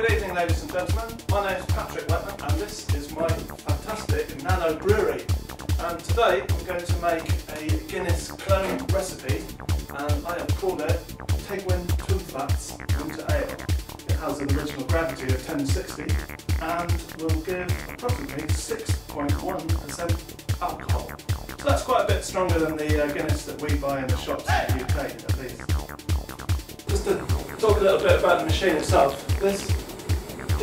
Good evening, ladies and gentlemen. My name is Patrick Wetman and this is my fantastic Nanobrewery. And today I'm going to make a Guinness clone recipe, and I have called it Tegwyn Twin Flats Winter Ale. It has an original gravity of 1060 and will give approximately 6.1% alcohol. So that's quite a bit stronger than the Guinness that we buy in the shops in the UK at least. Just to talk a little bit about the machine itself, just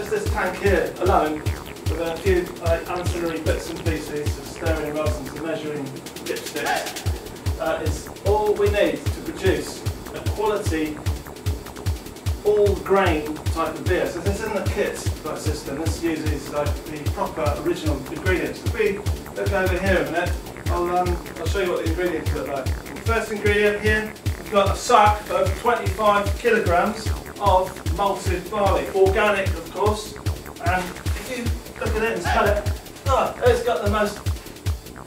this tank here alone, with a few ancillary bits and pieces, some stirring rods and some measuring dipsticks, is all we need to produce a quality all-grain type of beer. So this isn't a kit system, this uses like the proper original ingredients. If we look over here a minute, I'll show you what the ingredients look like. The first ingredient here, we've got a sack of 25 kilograms of malted barley, organic of course, and if you look at it and smell it, it's got the most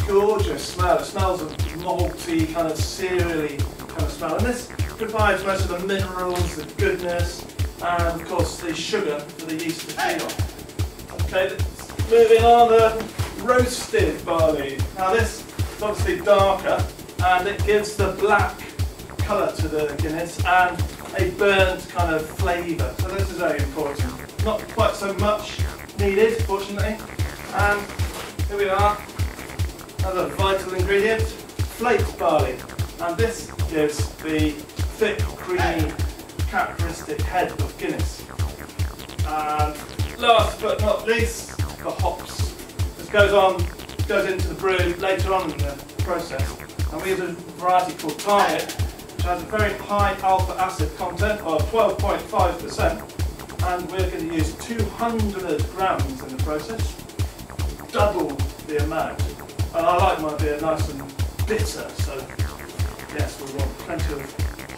gorgeous smell. It smells of malty, kind of cereally kind of smell, and this provides most of the minerals, the goodness, and of course the sugar for the yeast to feed on. Okay, moving on, the roasted barley. Now this is obviously darker and it gives the black colour to the Guinness and a burnt kind of flavour. So this is very important. Not quite so much needed, fortunately. And here we are, another vital ingredient, flaked barley. And this gives the thick, creamy, characteristic head of Guinness. And last but not least, the hops. This goes into the brew later on in the process. And we use a variety called Target, which has a very high alpha acid content of 12.5%, and we're going to use 200 grams in the process, double the amount. And I like my beer nice and bitter, so yes, we want plenty of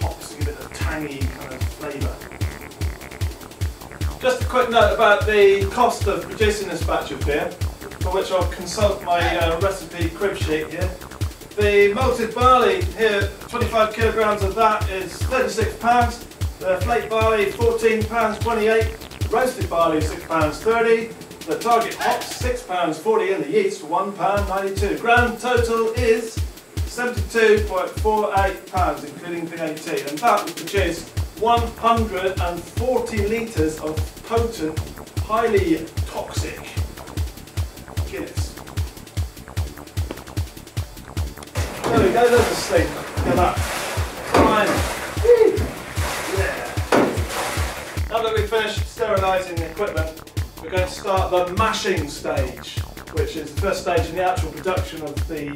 hops to give it a tangy kind of flavour. Just a quick note about the cost of producing this batch of beer, for which I'll consult my recipe crib sheet here. The malted barley here, 25 kilograms of that is £36. The flake barley, £14.28. Roasted barley, £6.30. The target hops, £6.40, and the yeast for £1.92. Grand total is £72.48, including VAT, and that will produce 140 litres of potent, highly toxic Guinness. There we go, there's the sleep. Look at that. Fine. Yeah. Now that we've finished sterilising the equipment, we're going to start the mashing stage, which is the first stage in the actual production of the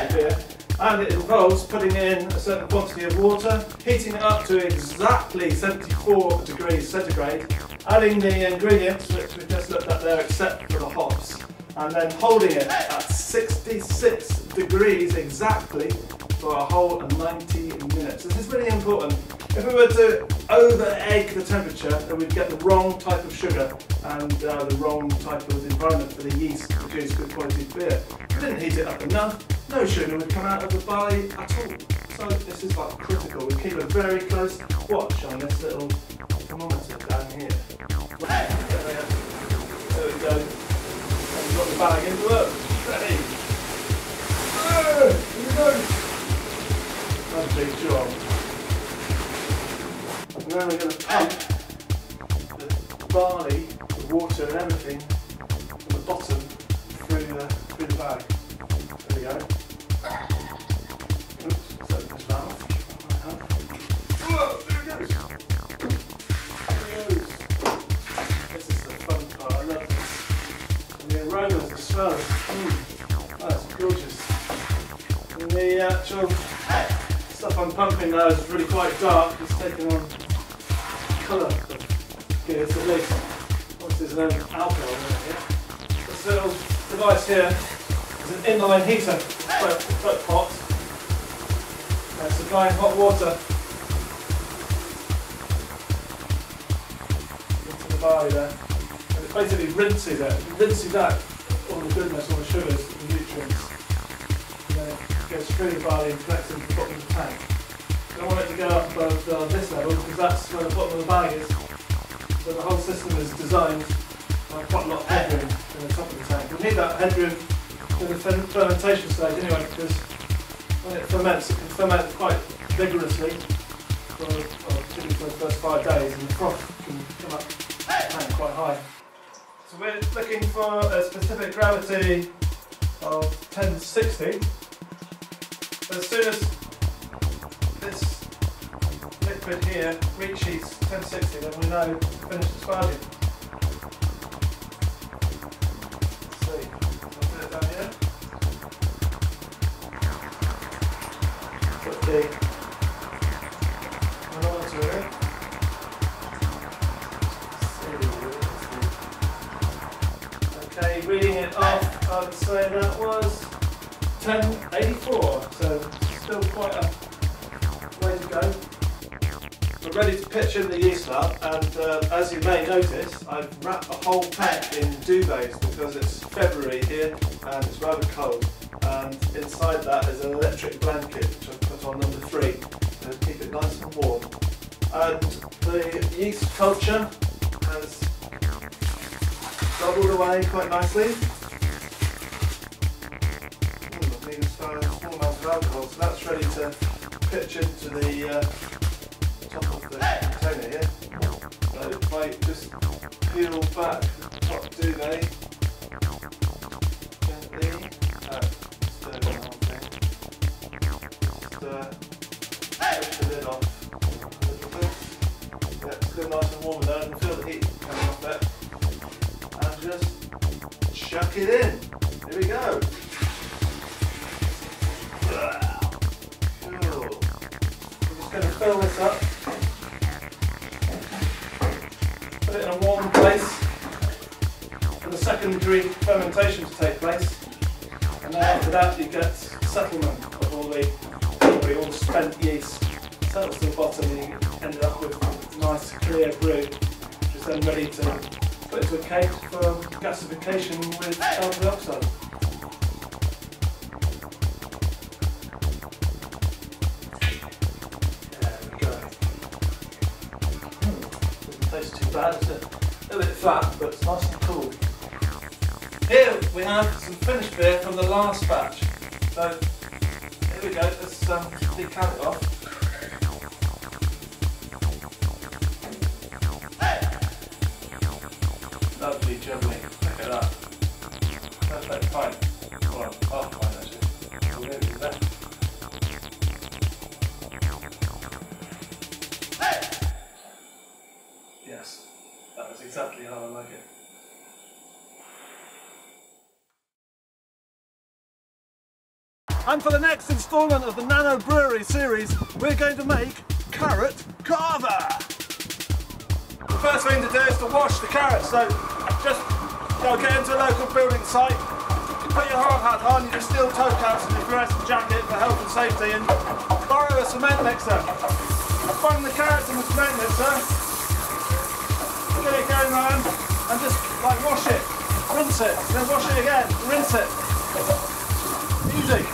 beer. And it involves putting in a certain quantity of water, heating it up to exactly 74 degrees centigrade, adding the ingredients which we just looked at there except for the hops, and then holding it at 66 degrees exactly for a whole 90 minutes. This is really important. If we were to over-egg the temperature, then we'd get the wrong type of sugar and the wrong type of environment for the yeast to produce good quality beer. If we didn't heat it up enough, no sugar would come out of the barley at all. So this is like critical. We keep a very close watch on this little thermometer down here. There we go. We've got the bag in work. Ready? Here we go. That's a big job. And then we're going to pump the barley, the water and everything from the bottom through the bag. There we go. Oops, so this valve. Whoa, there it goes. There it goes. This is the fun part, I love this. And the aromas, the smell. That's gorgeous. And the actual stuff I'm pumping now is really quite dark. It's taking on colour of Guinness at least. Obviously there's no alcohol in it here. This little device here is an inline heater, quite hot. It's supplying hot water into the barley there. And it basically rinses it. It rinses out all the goodness, all the sugars, the nutrients. And then it goes through the barley and collects into the bottom of the tank. I don't want it to go up above this level because that's where the bottom of the bag is. So the whole system is designed to have quite a lot of headroom in the top of the tank. We need that headroom in the fermentation stage anyway, because when it ferments, it can ferment quite vigorously for, particularly for the first 5 days, and the froth can come up the tank quite high. So we're looking for a specific gravity of 1060. As soon as this liquid here reaches 1060, then we know we've finished disparaging. Let's see, I'll put it down here. Put the manometer in. Okay, reading it off, I would say that was 1084, so still quite a way to go. We're ready to pitch in the yeast lab, and as you may notice, I've wrapped the whole tank in duvets because it's February here and it's rather cold, and inside that is an electric blanket which I've put on number 3 to keep it nice and warm. And the yeast culture has bubbled away quite nicely. I need a small amount of alcohol, so that's ready to pitch into the top of the container here. So if I just peel back the top duvet gently, stir it on, push the lid off a little bit. Yeah, it's still nice and warm in there, and feel the heat coming off there. And just chuck it in. Here we go. Cool. We're just going to fill this up. Put it in a warm place for the secondary fermentation to take place. And then after that you get settlement of all the spent yeast. Settles to the bottom and you end up with a nice clear brew, which is then ready to put into a cake for gasification with carbon dioxide. There we go. Doesn't taste too bad, it's a little bit flat, but it's nice and cool. Here we have some finished beer from the last batch. So here we go, let's decant it off. Lovely jubbly, look at that. Perfect pint. Well, half pint actually. So we'll leave it there. Yes, that was exactly how I like it. And for the next instalment of the Nanobrewery series, we're going to make carrot carver. The first thing to do is to wash the carrots, so just get into a local building site, you put your hard hat on, your steel toe caps and your fluorescent jacket for health and safety, and borrow a cement mixer. Bung the carrots in the cement mixer, get it going round, and just like wash it, rinse it, then wash it again, rinse it. Easy.